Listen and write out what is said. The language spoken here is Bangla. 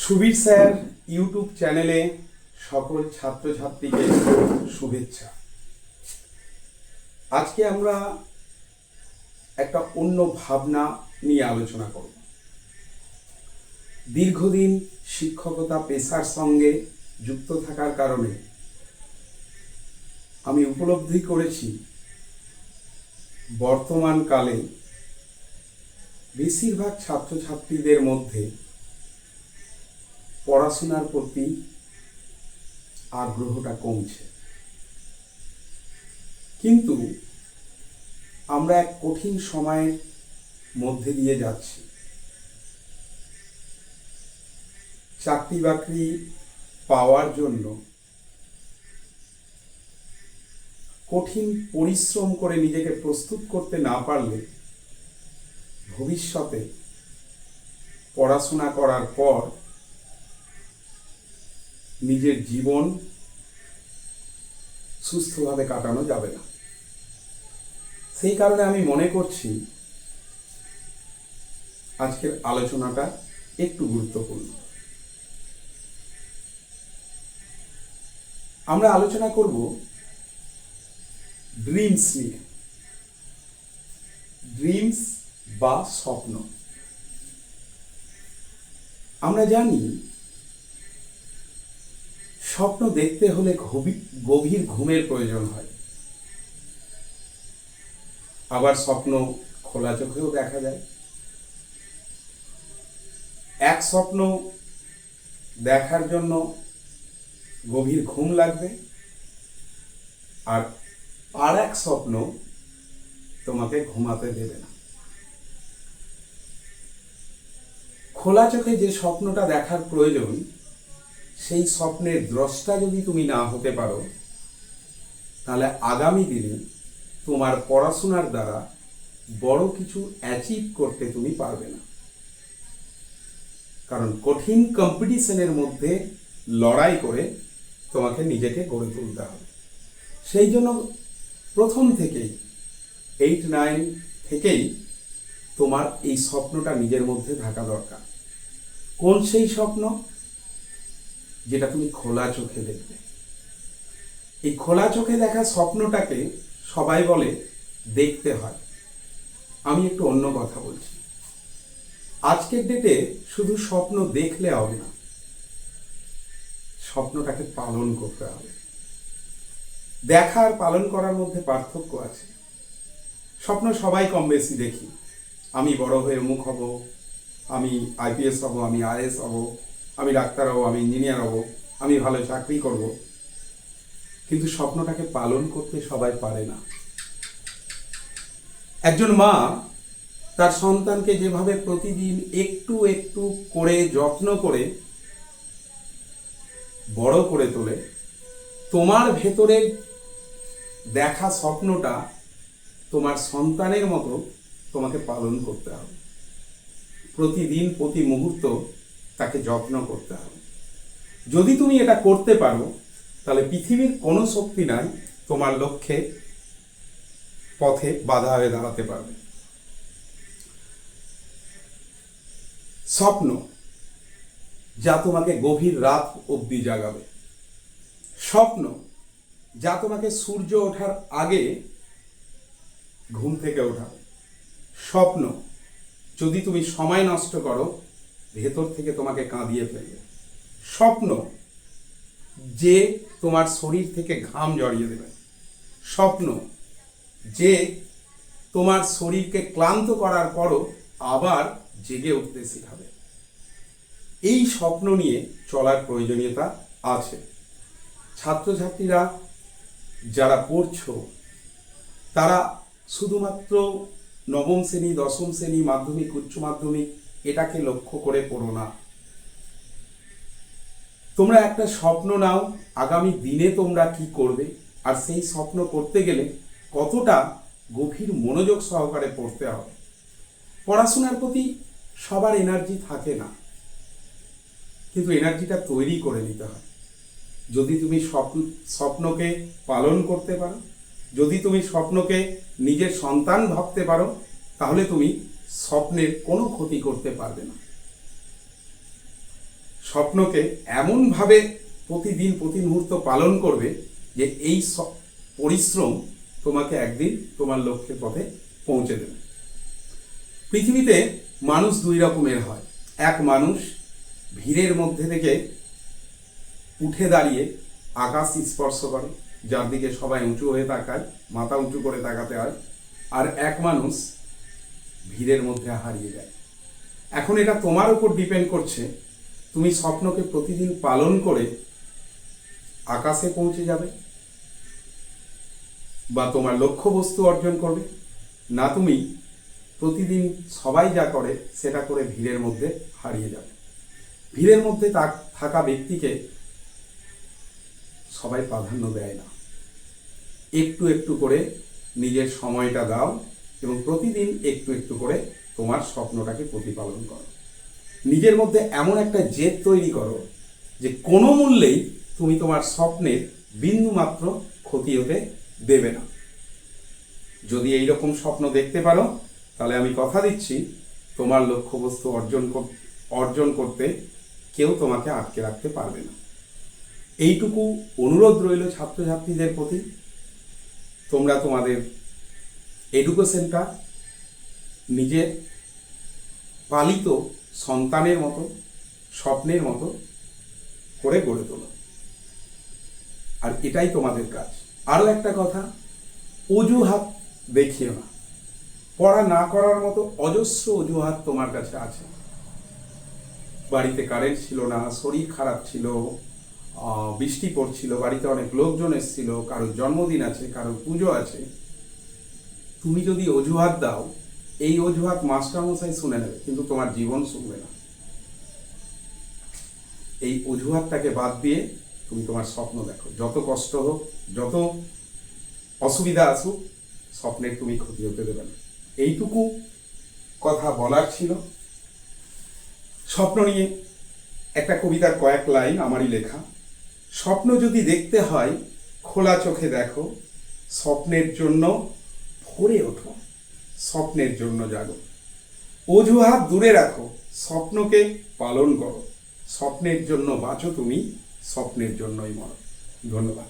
সুবীর স্যার ইউটিউব চ্যানেলে সকল ছাত্রছাত্রীকে শুভেচ্ছা। আজকে আমরা একটা অন্য ভাবনা নিয়ে আলোচনা করব। দীর্ঘদিন শিক্ষকতা পেশার সঙ্গে যুক্ত থাকার কারণে আমি উপলব্ধি করেছি বর্তমানকালে বেশিরভাগ ছাত্রছাত্রীদের মধ্যে পড়াশোনার প্রতি আগ্রহটা কমছে, কিন্তু আমরা এক কঠিন সময়ের মধ্যে দিয়ে যাচ্ছি। চাকরি বাকরি পাওয়ার জন্য কঠিন পরিশ্রম করে নিজেকে প্রস্তুত করতে না পারলে ভবিষ্যতে পড়াশোনা করার পর নিজের জীবন সুস্থভাবে কাটানো যাবে না। সেই কারণে আমি মনে করছি আজকের আলোচনাটা একটু গুরুত্বপূর্ণ। আমরা আলোচনা করব ড্রিমস নিয়ে। ড্রিমস বা স্বপ্ন। আমরা জানি স্বপ্ন দেখতে হলে গভীর ঘুমের প্রয়োজন হয়। আবার স্বপ্ন খোলা চোখেও দেখা যায়। এক স্বপ্ন দেখার জন্য গভীর ঘুম লাগবে, আর এক স্বপ্ন তোমাকে ঘুমাতে দেবে না। খোলা চোখে যে স্বপ্নটা দেখার প্রয়োজন, সেই স্বপ্নের দ্রষ্টা যদি তুমি না হতে পারো, তাহলে আগামী দিনে তোমার পড়াশোনার দ্বারা বড় কিছু অ্যাচিভ করতে তুমি পারবে না। কারণ কঠিন কম্পিটিশনের মধ্যে লড়াই করে তোমাকে নিজেকে গড়ে তুলতে হবে। সেই জন্য প্রথম থেকেই 8-9 থেকেই তোমার এই স্বপ্নটা নিজের মধ্যে থাকা দরকার। কোন সেই স্বপ্ন? যেটা তুমি খোলা চোখে দেখবে। এই খোলা চোখে দেখা স্বপ্নটাকে সবাই বলে দেখতে হয়। আমি একটু অন্য কথা বলছি। আজকের ডেটে শুধু স্বপ্ন দেখলে হবে না, স্বপ্নটাকে পালন করতে হবে। দেখা আর পালন করার মধ্যে পার্থক্য আছে। স্বপ্ন সবাই কম বেশি দেখি। আমি বড় হয়ে অমুক হব, আমি IPS হব, আমি IAS হব, আমি ডাক্তার হব, আমি ইঞ্জিনিয়ার হব, আমি ভালো চাকরি করব। কিন্তু স্বপ্নটাকে পালন করতে সবাই পারে না। একজন মা তার সন্তানকে যেভাবে প্রতিদিন একটু একটু করে যত্ন করে বড় করে তোলে, তোমার ভেতরে দেখা স্বপ্নটা তোমার সন্তানের মতো তোমাকে পালন করতে হবে। প্রতিদিন প্রতি মুহূর্ত তাকে যত্ন করতে হবে। যদি তুমি এটা করতে পারো, তাহলে পৃথিবীর কোনো শক্তি নাই তোমার লক্ষ্যে পথে বাধা হয়ে দাঁড়াতে পারবে। স্বপ্ন যা তোমাকে গভীর রাত অবধি জাগাবে। স্বপ্ন যা তোমাকে সূর্য ওঠার আগে ঘুম থেকে ওঠাবে। স্বপ্ন যদি তুমি সময় নষ্ট করো, ভেতর থেকে তোমাকে কাঁদিয়ে ফেলবে। স্বপ্ন যে তোমার শরীর থেকে ঘাম জড়িয়ে দেবে। স্বপ্ন যে তোমার শরীরকে ক্লান্ত করার পরও আবার জেগে উঠতে শেখাবে। এই স্বপ্ন নিয়ে চলার প্রয়োজনীয়তা আছে। ছাত্রছাত্রীরা যারা পড়ছো, তারা শুধুমাত্র নবম শ্রেণী, দশম শ্রেণী, মাধ্যমিক, উচ্চ মাধ্যমিক এটাকে লক্ষ্য করে পড়ো না। তোমরা একটা স্বপ্ন নাও, আগামী দিনে তোমরা কি করবে, আর সেই স্বপ্ন করতে গেলে কতটা গভীর মনোযোগ সহকারে পড়তে হবে। পড়াশোনার প্রতি সবার এনার্জি থাকে না, কিন্তু এনার্জিটা তৈরি করে নিতে হয়। যদি তুমি স্বপ্নকে পালন করতে পারো, যদি তুমি স্বপ্নকে নিজের সন্তান ভাবতে পারো, তাহলে তুমি স্বপ্নের কোনো ক্ষতি করতে পারবে না। স্বপ্নকে এমনভাবে প্রতিদিন প্রতি মুহূর্ত পালন করবে যে এই পরিশ্রম তোমাকে একদিন তোমার লক্ষ্যের পথে পৌঁছে দেবে। পৃথিবীতে মানুষ দুই রকমের হয়। এক মানুষ ভিড়ের মধ্যে থেকে উঠে দাঁড়িয়ে আকাশ স্পর্শ করে, যার দিকে সবাই উঁচু হয়ে তাকায়, মাথা উঁচু করে তাকাতে হয়। আর এক মানুষ ভিড়ের মধ্যে হারিয়ে যায়। এখন এটা তোমার উপর ডিপেন্ড করছে, তুমি স্বপ্নকে প্রতিদিন পালন করে আকাশে পৌঁছে যাবে বা তোমার লক্ষ্যবস্তু অর্জন করবে, না তুমি প্রতিদিন সবাই যা করে সেটা করে ভিড়ের মধ্যে হারিয়ে যাবে। ভিড়ের মধ্যে থাকা ব্যক্তিকে সবাই প্রাধান্য দেয় না। একটু একটু করে নিজের সময়টা দাও এবং প্রতিদিন একটু একটু করে তোমার স্বপ্নটাকে প্রতিপালন করো। নিজের মধ্যে এমন একটা জেদ তৈরি করো যে কোনো মূল্যেই তুমি তোমার স্বপ্নের বিন্দুমাত্র ক্ষতি হতে দেবে না। যদি এইরকম স্বপ্ন দেখতে পারো, তাহলে আমি কথা দিচ্ছি তোমার লক্ষ্যবস্তু অর্জন করতে কেউ তোমাকে আটকে রাখতে পারবে না। এইটুকু অনুরোধ রইল ছাত্রছাত্রীদের প্রতি। তোমরা তোমাদের এডুকেশনটা নিজের পালিত সন্তানের মতো, স্বপ্নের মতো করে গড়ে তোলো। আর এটাই তোমাদের কাজ। আরও একটা কথা, অজুহাত দেখিও না। পড়া না করার মতো অজস্র অজুহাত তোমার কাছে আছে। বাড়িতে কারেন্ট ছিল না, শরীর খারাপ ছিল, বৃষ্টি পড়ছিল, বাড়িতে অনেক লোকজন এসেছিল, কারোর জন্মদিন আছে, কারোর পুজো আছে। তুমি যদি অজুহাত দাও, এই অজুহাত মাস্টারমশাই শুনে নেবে, কিন্তু তোমার জীবন শুনবে না। এই অজুহাতটাকে বাদ দিয়ে তুমি তোমার স্বপ্ন দেখো। যত কষ্ট হোক, যত অসুবিধা আসুক, স্বপ্নের তুমি ক্ষতি হতে দেবে না। এইটুকু কথা বলার ছিল। স্বপ্ন নিয়ে একটা কবিতার কয়েক লাইন আমারই লেখা। স্বপ্ন যদি দেখতে হয় খোলা চোখে দেখো, স্বপ্নের জন্য ভোরে ওঠো, স্বপ্নের জন্য জাগো। অজুহাত দূরে রাখো, স্বপ্নকে পালন করো। স্বপ্নের জন্য বাঁচো তুমি, স্বপ্নের জন্যই মরো। ধন্যবাদ।